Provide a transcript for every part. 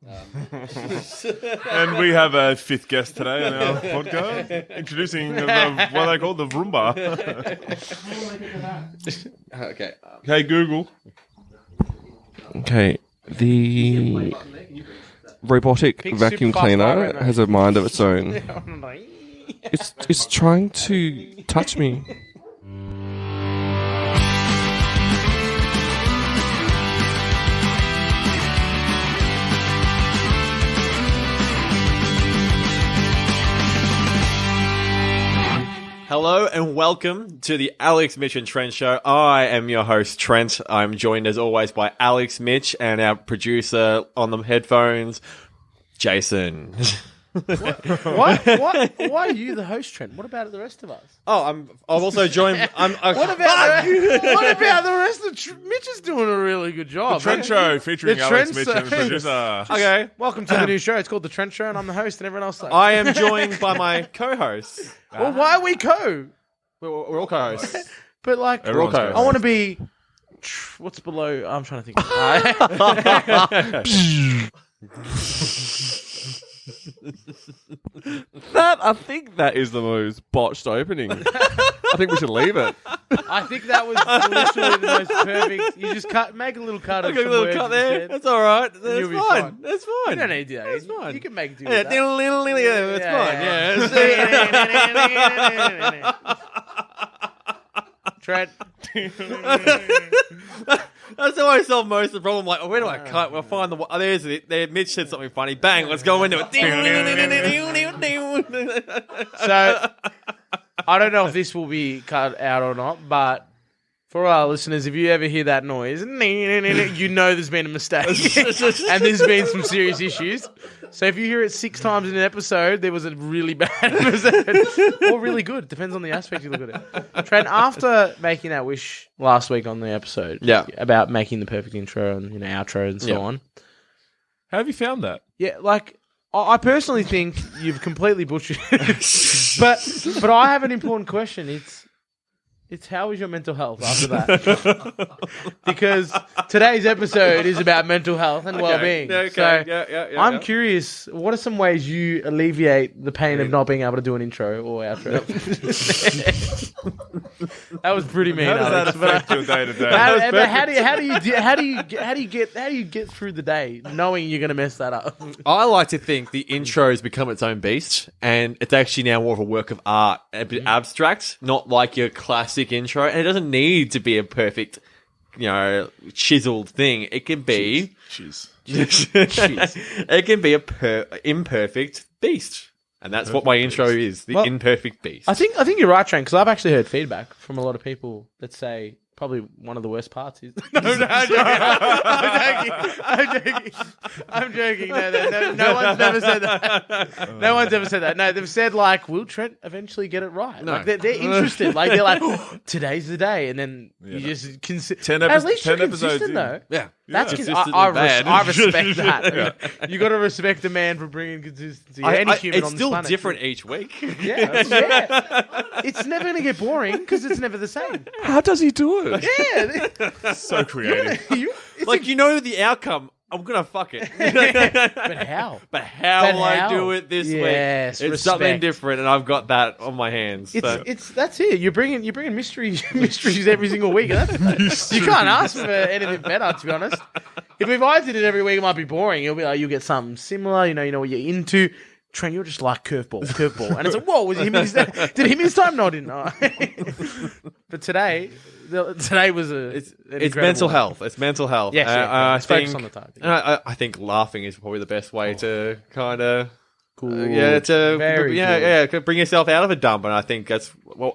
And we have a fifth guest today on our podcast, introducing what they call the Vroomba. Okay. Okay, Google. Okay. The robotic vacuum cleaner has a mind of its own. It's trying to touch me. Hello and welcome to the Alex, Mitch and Trent show. I am your host, Trent. I'm joined as always by Alex, Mitch, and our producer on the headphones, Jason. What? Why are you the host, Trent? What about the rest of us? Oh, I'm also joined. What about the rest of Mitch is doing a really good job. The Trent Show featuring The Alex, Trent Mitch, and the Show. producer. Okay. Welcome to the new show. It's called The Trent Show, and I'm the host, and everyone else sucks. I am joined by my co-host. Well, why are we co? We're all co-hosts. But like, Everyone's okay. co-host. I want to be. What's below? I'm trying to think. I think that is the most botched opening. I think we should leave it. I think that was literally the most perfect. You just make a little cut of Okay, a some little words cut you there. said. That's all right. You'll That's be fine. fine. That's You fine. don't need to. That's fine. You can make do Yeah, with that. that's fine. Yeah. Trent. That's how I solve most of the problem. Like, where do I cut? We'll find the. Oh, there's it. There, Mitch said something funny. Bang! Let's go into it. So, I don't know if this will be cut out or not, but for our listeners, if you ever hear that noise, you know there's been a mistake. And there's been some serious issues. So if you hear it 6 times in an episode, there was a really bad episode. Or really good. Depends on the aspect you look at it. Trent, after making that wish last week on the episode about making the perfect intro and outro and so on. How have you found that? Yeah, like, I personally think you've completely butchered it. But I have an important question. It's how is your mental health after that? Because today's episode is about mental health and well-being. Okay. So I'm curious, what are some ways you alleviate the pain of not being able to do an intro or outro? That was pretty mean. How does that Alex, affect but your day to day? how do you get through the day knowing you're going to mess that up? I like to think the intro has become its own beast, and it's actually now more of a work of art, a bit abstract, not like your classic intro. And it doesn't need to be a perfect, chiseled thing. It can be, it can be a imperfect beast. And that's what my intro is, the imperfect beast. I think you're right, Trent, because I've actually heard feedback from a lot of people that say probably one of the worst parts is... No, I'm joking. No one's never said that. No one's ever said that. No, they've said, like, will Trent eventually get it right? No. Like, they're interested. Like, they're like, oh, today's the day. And then you just consider... 10 At least you're episodes consistent, in. though. Yeah. That's Consistently I bad. respect that. You got to respect a man for bringing consistency. Any human it's on this still planet. different each week. Yeah. It's never going to get boring because it's never the same. How does he do it? Yeah. So creative. You know the outcome. I'm going to fuck it. But how? But how will I do it this week? Yes, It's something different, and I've got that on my hands. That's it. You're bringing mysteries every single week. And you can't ask for anything better, to be honest. If I did it every week, it might be boring. You'll get something similar. You know what you're into. Trent, you're just like curveball, and it's like, whoa, was it him this time? Did he miss time? No, I didn't know. But today was it's mental health. It's mental health. Yes, I focus think on the target. I think laughing is probably the best way to kind of bring yourself out of a dump. And I think I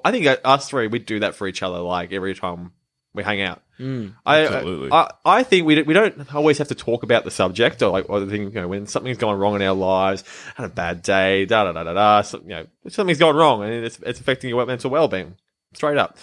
think us three, we do that for each other, like every time we hang out. Absolutely. I think we don't always have to talk about the subject or the thing, when something's going wrong in our lives, had a bad day, something's gone wrong and it's affecting your mental well-being. Straight up.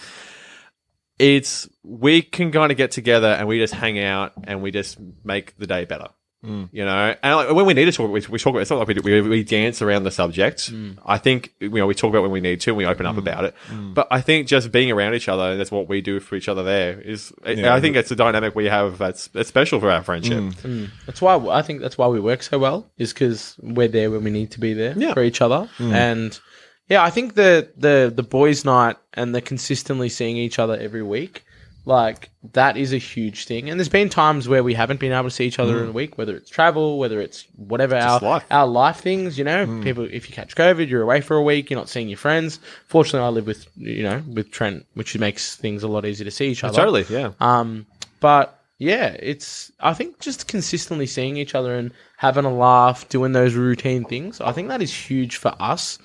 We can kind of get together and we just hang out and we just make the day better. You know, and like, when we need to talk, we talk about. It's not like we dance around the subject. I think we talk about when we need to, and we open up about it. But I think just being around each other, and that's what we do for each other. There is, I think it's a dynamic we have that's special for our friendship. That's why I think that's why we work so well, is because we're there when we need to be there for each other. And yeah, I think the boys' night and the consistently seeing each other every week, like, that is a huge thing. And there's been times where we haven't been able to see each other in a week, whether it's travel, whether it's whatever, our life things, you know. People, if you catch COVID, you're away for a week, you're not seeing your friends. Fortunately, I live with Trent, which makes things a lot easier to see each other. Totally, yeah. But yeah, I think just consistently seeing each other and having a laugh, doing those routine things, I think that is huge for us.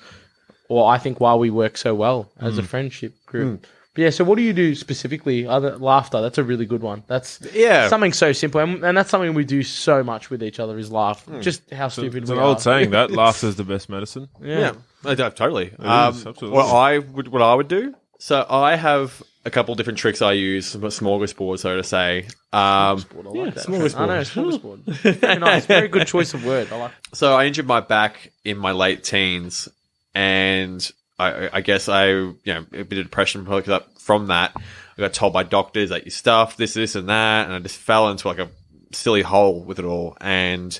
Or I think why we work so well as a friendship group. But yeah, so what do you do specifically? Other laughter, that's a really good one. That's something so simple, and that's something we do so much with each other is laugh. Just how stupid we are. It's an old saying that laughter is the best medicine. Yeah, totally. It is, absolutely. What I would do. So I have a couple different tricks I use, a smorgasbord, so to say. Smorgasbord, I like that. Smorgasbord. I know, smorgasbord. Very nice. Very good choice of word. I like it. So I injured my back in my late teens, and I guess a bit of depression probably from that. I got told by doctors that you stuffed this and that, and I just fell into like a silly hole with it all. And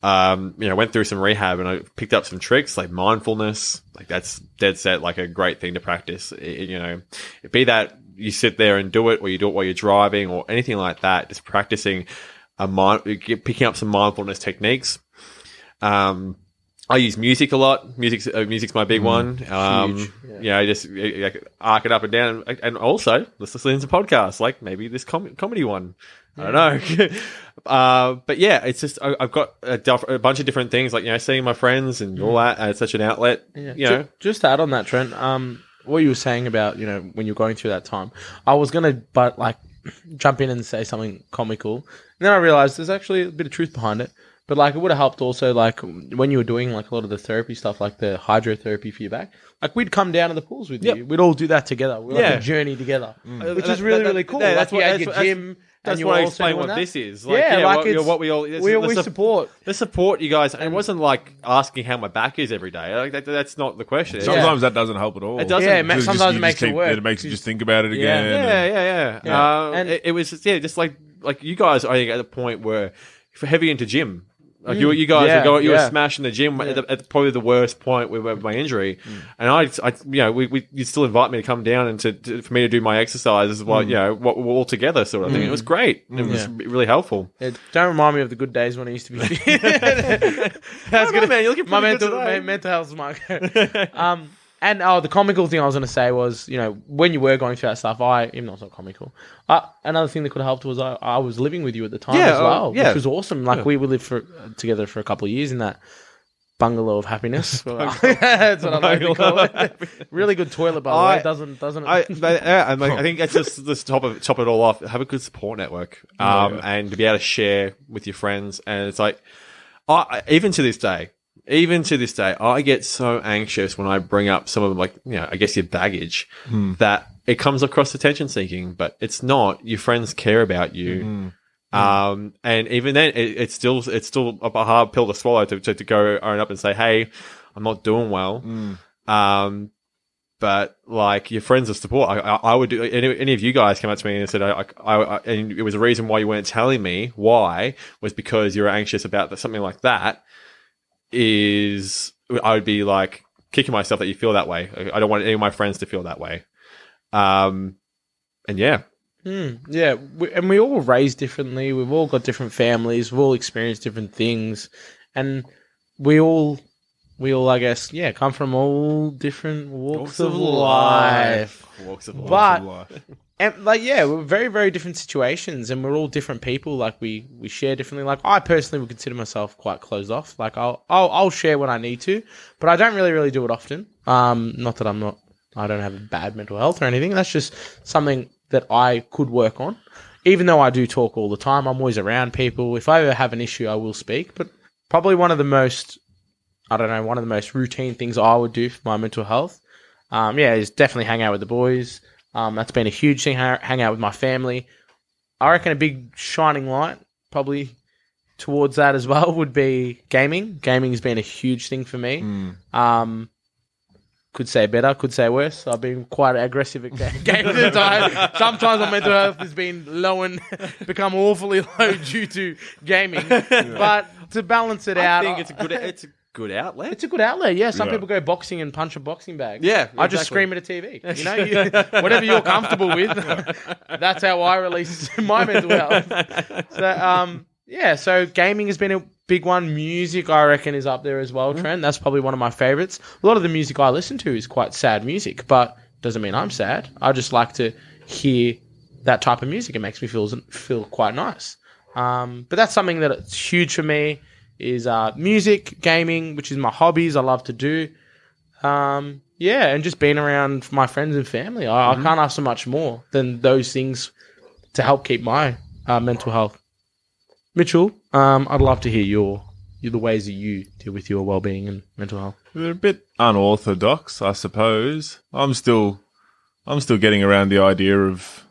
went through some rehab, and I picked up some tricks like mindfulness. Like, that's dead set, like a great thing to practice. Be that you sit there and do it, or you do it while you're driving, or anything like that. Just practicing picking up some mindfulness techniques. I use music a lot. Music's my big one. Huge. Just arc it up and down, and also let's listen to podcasts, like maybe this comedy one. I don't know. But yeah, it's just I've got a bunch of different things, like seeing my friends and all that. And it's such an outlet. Yeah. Just to add on that, Trent. What you were saying about when you're going through that time, I was gonna jump in and say something comical, and then I realized there's actually a bit of truth behind it. But it would have helped also, when you were doing a lot of the therapy stuff, like the hydrotherapy for your back. We'd come down to the pools with you. We'd all do that together. We're a journey together, which is really cool. That's you had your gym. That's and why I also explain doing what that. this is. What we all. We always support. The support you guys, and it wasn't like asking how my back is every day. That's not the question. Sometimes that doesn't help at all. It doesn't. Yeah, sometimes it makes it worse. It makes you just think about it again. Yeah. And it was just like you guys. I think at the point where you're heavy into gym. Like you guys were smashing the gym at probably the worst point with my injury, and you'd still invite me to come down and for me to do my exercises while what we're all together sort of thing. It was great. It was really helpful. Don't remind me of the good days when I used to be fit. That's good, man. You're looking my mental health is my. And the comical thing I was going to say was, when you were going through that stuff, even though it's not comical, another thing that could have helped was I was living with you at the time as well, which was awesome. We lived together for a couple of years in that bungalow of happiness. That's what I like to call it. Really good toilet, by the way. Doesn't it? I think that's just top it all off. Have a good support network, and to be able to share with your friends. And it's like, even to this day, I get so anxious when I bring up some of I guess your baggage, that it comes across attention seeking, but it's not. Your friends care about you. And even then it's still a hard pill to swallow to go own up and say, hey, I'm not doing well. But your friends of support, I would do. Any of you guys come up to me and said, and it was a reason why you weren't telling me why was because you were anxious about something like that. I would be kicking myself that you feel that way. I don't want any of my friends to feel that way. And yeah. And we all were raised differently. We've all got different families. We've all experienced different things. And we all, I guess, come from all different walks of life. And we're very, very different situations, and we're all different people. We share differently. I personally would consider myself quite closed off. I'll share when I need to, but I don't really do it often. Not that I don't have a bad mental health or anything. That's just something that I could work on. Even though I do talk all the time, I'm always around people. If I ever have an issue, I will speak. But probably one of the most routine things I would do for my mental health, is definitely hang out with the boys. That's been a huge thing. Hang out with my family. I reckon a big shining light, probably towards that as well would be gaming. Gaming has been a huge thing for me. Could say better, could say worse. I've been quite aggressive at gaming at times. Sometimes my mental health has been low and become awfully low due to gaming. But to balance it out, I think it's a good outlet. It's a good outlet, yeah. Some Yeah. people go boxing and punch a boxing bag. Yeah, I just exactly. scream at a TV. You know, whatever you're comfortable with, that's how I release my mental health. So, yeah, so gaming has been a big one. Music, I reckon, is up there as well, Trent. That's probably one of my favorites. A lot of the music I listen to is quite sad music, but doesn't mean I'm sad. I just like to hear that type of music. It makes me feel quite nice. But that's something that's huge for me is music, gaming, which is my hobbies I love to do. Yeah, and just being around my friends and family. I can't ask so much more than those things to help keep my mental health. Mitchell, I'd love to hear the ways that you deal with your well-being and mental health. They're a bit unorthodox, I suppose. I'm still getting around the idea of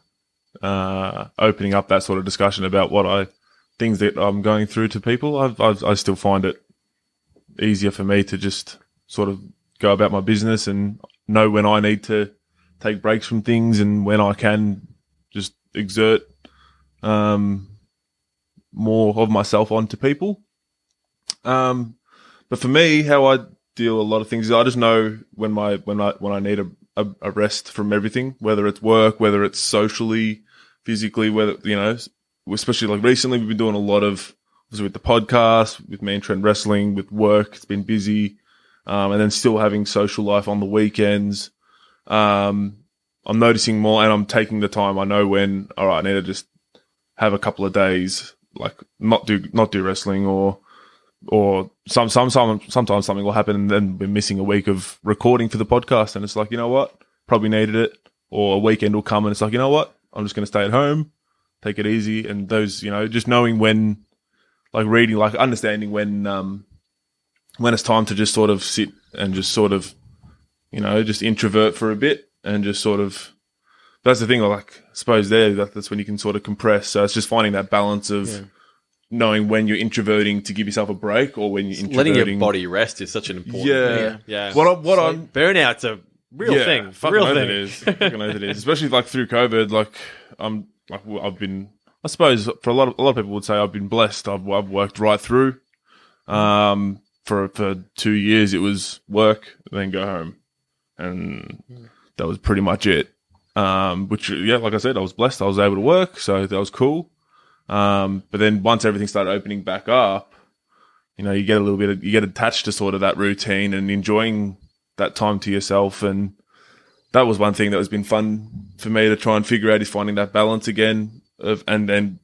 opening up that sort of discussion about things that I'm going through to people. I still find it easier for me to just sort of go about my business and know when I need to take breaks from things and when I can just exert more of myself onto people. But for me, how I deal a lot of things is I just know when I need a rest from everything, whether it's work, whether it's socially, physically, whether, you know, especially like recently we've been doing a lot of, obviously with the podcast, with me and Trent wrestling, with work, it's been busy. And then still having social life on the weekends. I'm noticing more and I'm taking the time. I know when, all right, I need to just have a couple of days, like not do wrestling or sometimes something will happen and then we're missing a week of recording for the podcast. And it's like, you know what? Probably needed it. Or a weekend will come and it's like, you know what? I'm just going to stay at home, take it easy. And those, you know, just knowing when, like reading, like understanding when it's time to just sort of sit and just sort of, you know, just introvert for a bit and just sort of, that's the thing, like, I suppose that's when you can sort of compress. So it's just finding that balance of knowing when you're introverting to give yourself a break or when you're introverting. Letting your body rest is such an important thing. Yeah. Burnout's a real thing. Fucking Real oath thing. it is. Fucking oath it is. Especially like through COVID, I've been, I suppose for a lot of people would say I've been blessed. I've worked right through. For 2 years it was work, then go home. And that was pretty much it. Which, yeah, like I said, I was blessed. I was able to work, so that was cool. But then once everything started opening back up, you know, you get attached to sort of that routine and enjoying that time to yourself. And that was one thing that has been fun for me to try and figure out is finding that balance again and then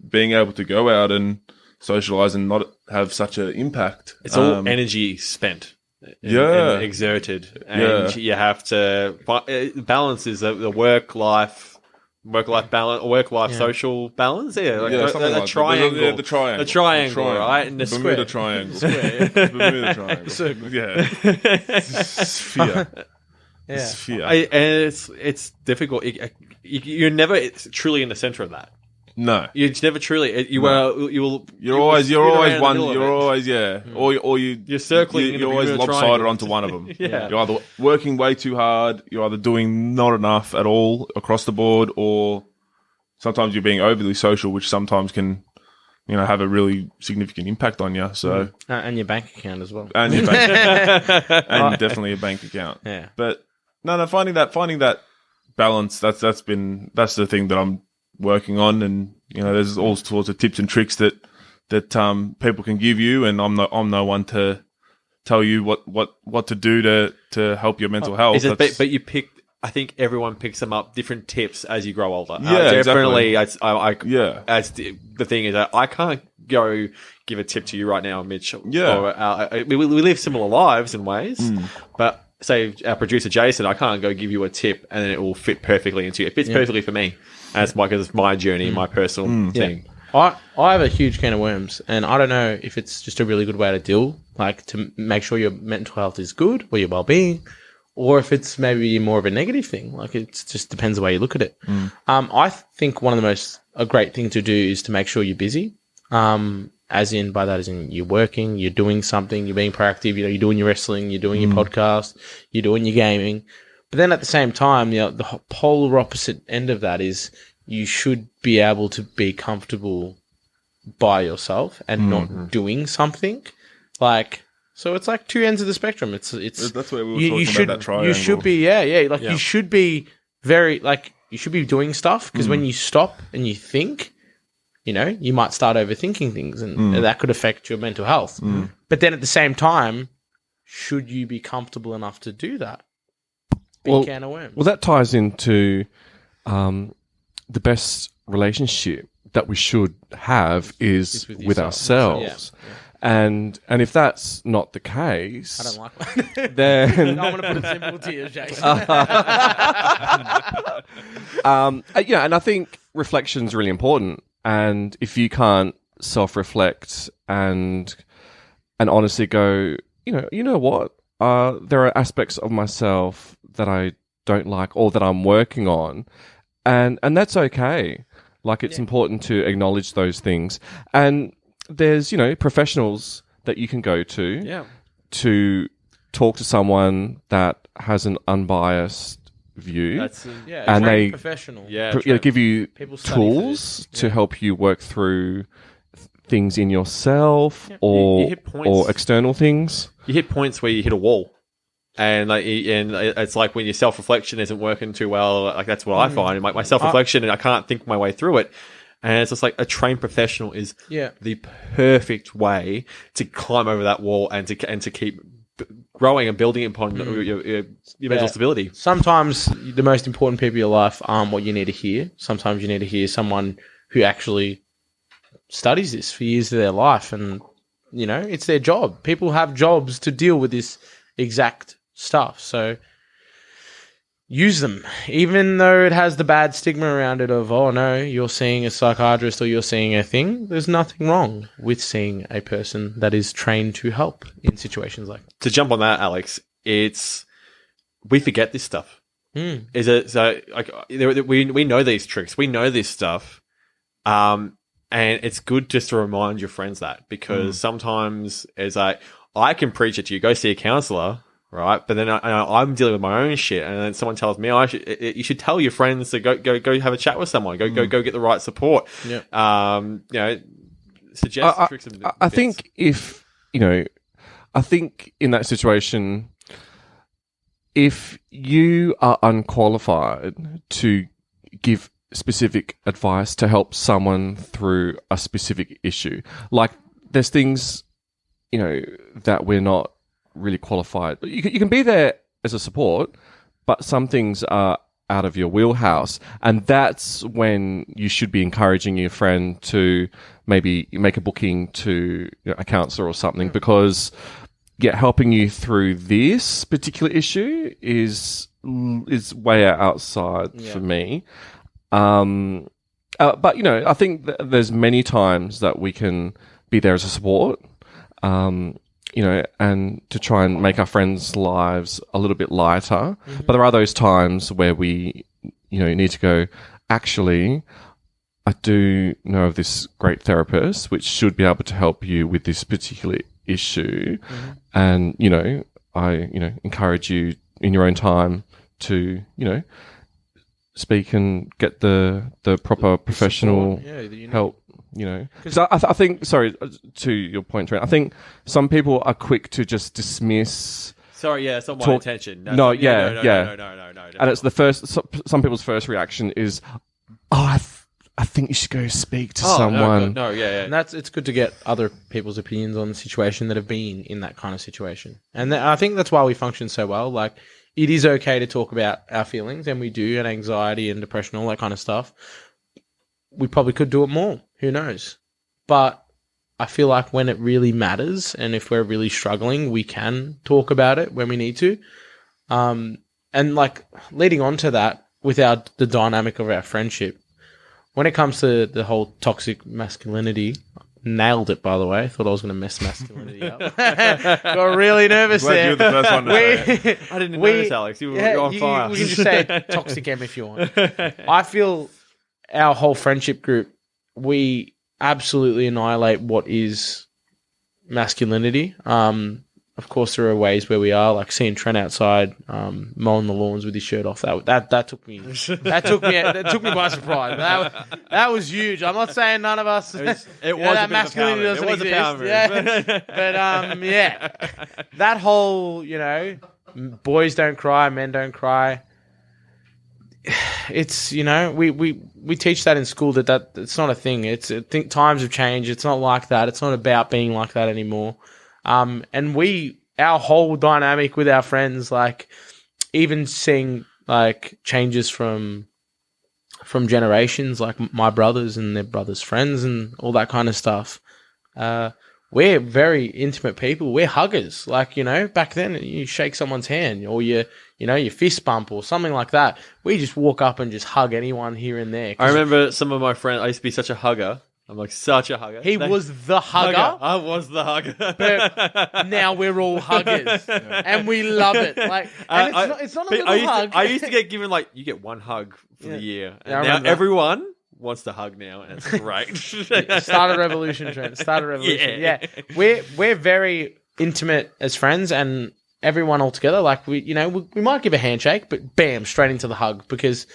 being able to go out and socialize and not have such an impact. It's all energy spent. And exerted, and you have to balance is the work life balance, social balance. Yeah, like a triangle. The triangle. A triangle, right? And the Bermuda square. Triangle. Bermuda Triangle. Yeah. Sphere. Yeah. Sphere. And it's difficult. You're never truly in the center of that. No. You're never truly. You're always one. You're always or you're circling. You're always lopsided onto one of them. Yeah. You're either working way too hard. You're either doing not enough at all across the board, or sometimes you're being overly social, which sometimes can, you know, have a really significant impact on you. So and your bank account as well. and your bank and definitely a bank account. Yeah. But no, finding that balance. That's the thing that I'm working on, and you know, there's all sorts of tips and tricks that people can give you, and I'm no one to tell you what to do to help your mental health. But you pick. I think everyone picks them up, different tips as you grow older. Yeah, definitely. Exactly. As the thing is, I can't go give a tip to you right now, Mitch. Yeah. We live similar lives in ways, but say our producer Jason, I can't go give you a tip and then it will fit perfectly into you. It fits perfectly for me. Because it's my journey, my personal thing. I have a huge can of worms, and I don't know if it's just a really good way to deal, like to make sure your mental health is good or your well-being, or if it's maybe more of a negative thing. Like it just depends the way you look at it. I think one of a great thing to do is to make sure you're busy. And as in you're working, you're doing something, you're being proactive, you're doing your wrestling, you're doing your podcast, you're doing your gaming. But then at the same time, the polar opposite end of that is you should be able to be comfortable by yourself and not doing something. So it's like two ends of the spectrum. It's that's where we were talking about that triangle. You should be, you should be you should be doing stuff, because when you stop and you think, you might start overthinking things, and that could affect your mental health. But then at the same time, should you be comfortable enough to do that? Can of worms. Well, that ties into the best relationship that we should have is with ourselves. Yeah. And if that's not the case, I don't like that. Then I'm going to put it simple to you, Jason. And I think reflection's really important. And if you can't self-reflect and honestly go, you know what, there are aspects of myself that I don't like or that I'm working on, and that's okay. Like, it's important to acknowledge those things. And there's, professionals that you can go to to talk to someone that has an unbiased view. And they professional. Give you tools to help you work through things in yourself or external things. You hit points where you hit a wall. And it's like when your self-reflection isn't working too well, like that's what I find. My self-reflection, and I can't think my way through it. And it's just like a trained professional is the perfect way to climb over that wall and to keep growing and building upon your mental stability. Sometimes the most important people in your life aren't what you need to hear. Sometimes you need to hear someone who actually studies this for years of their life, and it's their job. People have jobs to deal with this exact stuff, so use them, even though it has the bad stigma around it of, oh no, you're seeing a psychiatrist or you're seeing a thing. There's nothing wrong with seeing a person that is trained to help in situations like that. To jump on that, Alex, we forget this stuff. Is it so? Like, we know these tricks, we know this stuff, and it's good just to remind your friends that, because sometimes it's like, I can preach it to you, go see a counselor, right? But then I'm dealing with my own shit, and then someone tells me you should tell your friends to go have a chat with someone, go get the right support. Suggest tricks and I think I think in that situation, if you are unqualified to give specific advice to help someone through a specific issue, like there's things that we're not really qualified. You can be there as a support, but some things are out of your wheelhouse, and that's when you should be encouraging your friend to maybe make a booking to a counsellor or something, because helping you through this particular issue is way outside for me. But I think there's many times that we can be there as a support. And to try and make our friends' lives a little bit lighter. But there are those times where we, need to go, actually, I do know of this great therapist which should be able to help you with this particular issue. And, I, encourage you in your own time to, speak and get the proper professional help. Because I think, sorry, to your point, Trent, I think some people are quick to just dismiss. Sorry, it's not my intention. No. And it's some people's first reaction is, I think you should go speak to someone. And it's good to get other people's opinions on the situation that have been in that kind of situation. And I think that's why we function so well. Like, it is okay to talk about our feelings, and we do, and anxiety and depression, all that kind of stuff. We probably could do it more. Who knows? But I feel like when it really matters, and if we're really struggling, we can talk about it when we need to. And like, leading on to that, without the dynamic of our friendship, when it comes to the whole toxic masculinity, nailed it, by the way. I thought I was going to mess masculinity up. Got really nervous there. You're the first one to say it. I didn't notice, Alex. You were on fire. We can just say toxic M if you want. I feel our whole friendship group, we absolutely annihilate what is masculinity. Of course, there are ways where we are, like seeing Trent outside mowing the lawns with his shirt off. That took me by surprise. That was huge. I'm not saying none of us. It was that masculinity doesn't a power move. exist. Yeah. But that whole boys don't cry, men don't cry. It's we teach that in school that it's not a thing. I think times have changed. It's not like that. It's not about being like that anymore. And our whole dynamic with our friends, like even seeing like changes from generations, like my brothers and their brothers' friends and all that kind of stuff. We're very intimate people. We're huggers. Like, back then you shake someone's hand or you fist bump or something like that. We just walk up and just hug anyone here and there. I remember some of my friends, I used to be such a hugger. I'm like such a hugger. He was the hugger. I was the hugger. But now we're all huggers. And we love it. Like, and it's not a little hug. I used to get given you get one hug for the year. And Yeah, now everyone wants to hug now, and it's great. Start a revolution, Trent. Start a revolution. Yeah. We're very intimate as friends and everyone all together. Like we might give a handshake, but bam, straight into the hug because,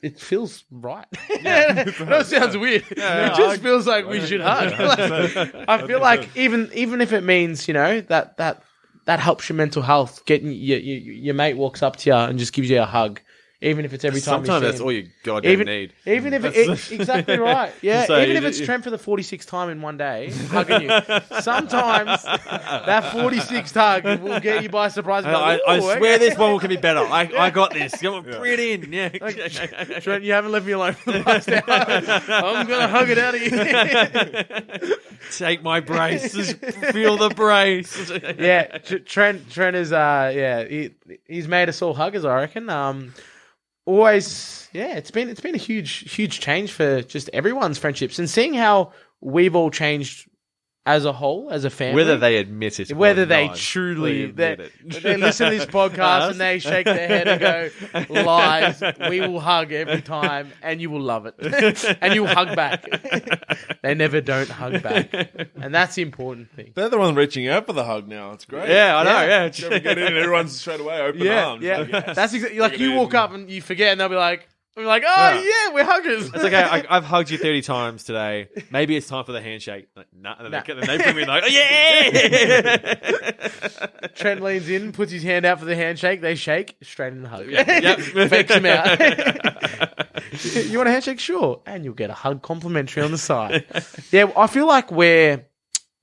it feels right. Yeah. That sounds weird. It just feels like we should hug. I feel like even if it means, that helps your mental health. Getting your mate walks up to you and just gives you a hug. Even if it's every time. Sometimes that's all you goddamn need. Even if it's exactly right. Yeah. So even if it's Trent for the 46th time in one day, hugging you. Sometimes that 46th hug will get you by surprise. I swear this one can be better. I got this. Come on, bring it in. Yeah. Trent, you haven't left me alone for the last hour. I'm going to hug it out of you. Take my brace. Just feel the brace. Yeah. Trent is, he's made us all huggers, I reckon. Always, it's been a huge change for just everyone's friendships and seeing how we've all changed as a whole, as a family. Whether they admit it, whether they truly they listen to this podcast and they shake their head and go, "Lies." We will hug every time, and you will love it, and you will hug back. They never don't hug back, and that's the important thing. They're the one reaching out for the hug now. It's great. Yeah, I know. Yeah, Get in and everyone's straight away open arms. Yeah, Yes. that's exactly like you walk up and you forget, and they'll be like, "Oh yeah, we're huggers." It's okay. I've hugged you 30 times today. Maybe it's time for the handshake. Like, nah. And then they bring me like, oh, yeah. Trent leans in, puts his hand out for the handshake. They shake, straight in the hug. Yep. Fakes him out. You want a handshake? Sure. And you'll get a hug complimentary on the side. Yeah, I feel like we're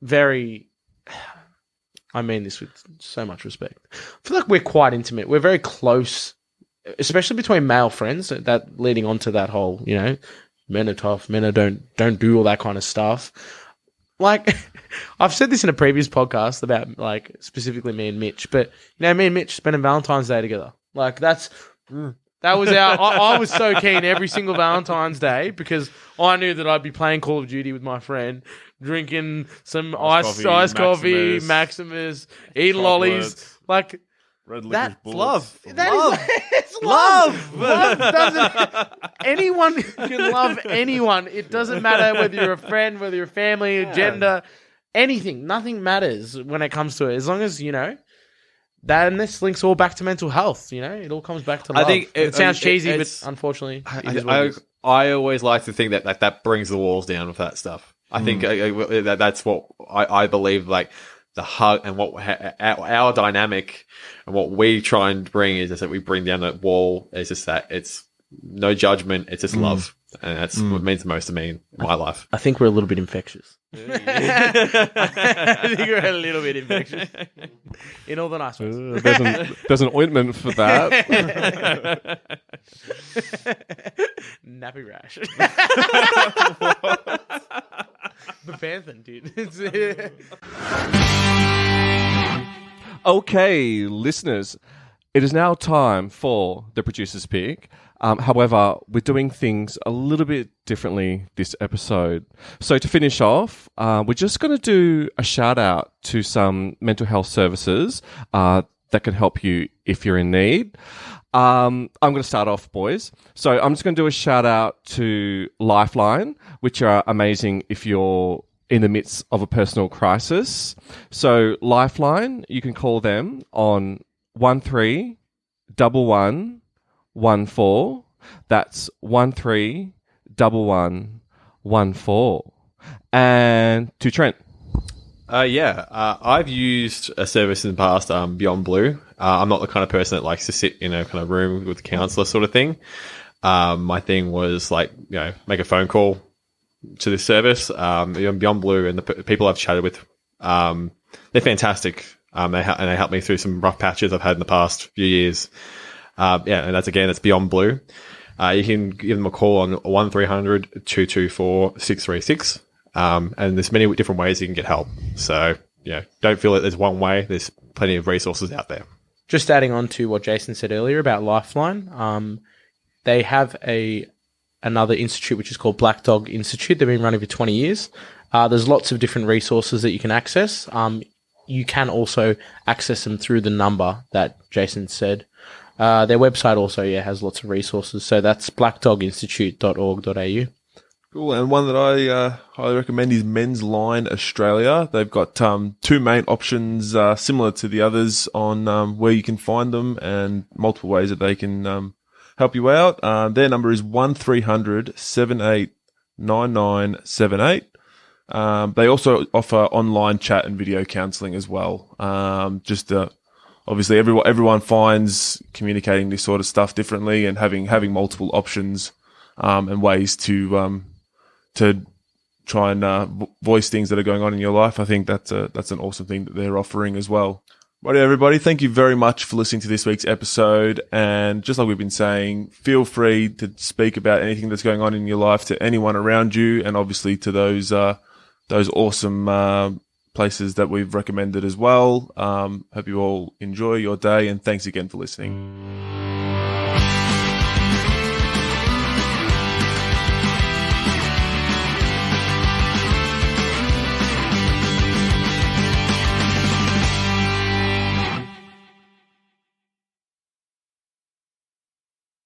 very... I mean this with so much respect. I feel like we're quite intimate. We're very close, especially between male friends, that leading on to that whole, men are tough, men are don't do all that kind of stuff. Like, I've said this in a previous podcast about, like, specifically me and Mitch, but, me and Mitch spending Valentine's Day together. Like, that was I was so keen every single Valentine's Day because I knew that I'd be playing Call of Duty with my friend, drinking some iced coffee, Maximus, eating lollies. Like, Red licorice bullets. Love. It's love. Love doesn't. Anyone can love anyone. It doesn't matter whether you're a friend, whether you're a family, gender, anything. Nothing matters when it comes to it. As long as that, and this links all back to mental health. It all comes back to love. I think it sounds cheesy, but unfortunately, I always like to think that brings the walls down with that stuff. I think that's what I believe. Like, the hug and what our dynamic and what we try and bring is just that we bring down that wall. It's just that it's no judgment. It's just love. And that's what means the most to me in my life. I think we're a little bit infectious. I think we're a little bit infectious. In all the nice ways. There's an ointment for that. Nappy rash. Bepanthen, dude. Okay, listeners, it is now time for the producer's pick. However, we're doing things a little bit differently this episode. So to finish off, we're just going to do a shout out to some mental health services that can help you if you're in need. I'm going to start off, boys. So I'm just going to do a shout out to Lifeline, which are amazing if you're in the midst of a personal crisis. So Lifeline, you can call them on 131114. That's 131114. And to Trent. I've used a service in the past, Beyond Blue. I'm not the kind of person that likes to sit in a kind of room with a counsellor sort of thing. My thing was like, make a phone call to this service. Beyond Blue and the people I've chatted with, they're fantastic. And they helped me through some rough patches I've had in the past few years. And that's Beyond Blue. You can give them a call on 1300-224-636. And there's many different ways you can get help. So, don't feel that there's one way. There's plenty of resources out there. Just adding on to what Jason said earlier about Lifeline, they have another institute which is called Black Dog Institute. They've been running for 20 years. There's lots of different resources that you can access. You can also access them through the number that Jason said. Their website also has lots of resources. So that's blackdoginstitute.org.au. Cool, and one that I highly recommend is Men's Line Australia. They've got two main options similar to the others on where you can find them and multiple ways that they can help you out. Their number is 1300-789978. They also offer online chat and video counselling as well. Obviously, everyone finds communicating this sort of stuff differently, and having multiple options and ways to try and voice things that are going on in your life. I think that's an awesome thing that they're offering as well. Righty, everybody, thank you very much for listening to this week's episode. And just like we've been saying, feel free to speak about anything that's going on in your life to anyone around you, and obviously to those awesome places that we've recommended as well. Hope you all enjoy your day, and thanks again for listening.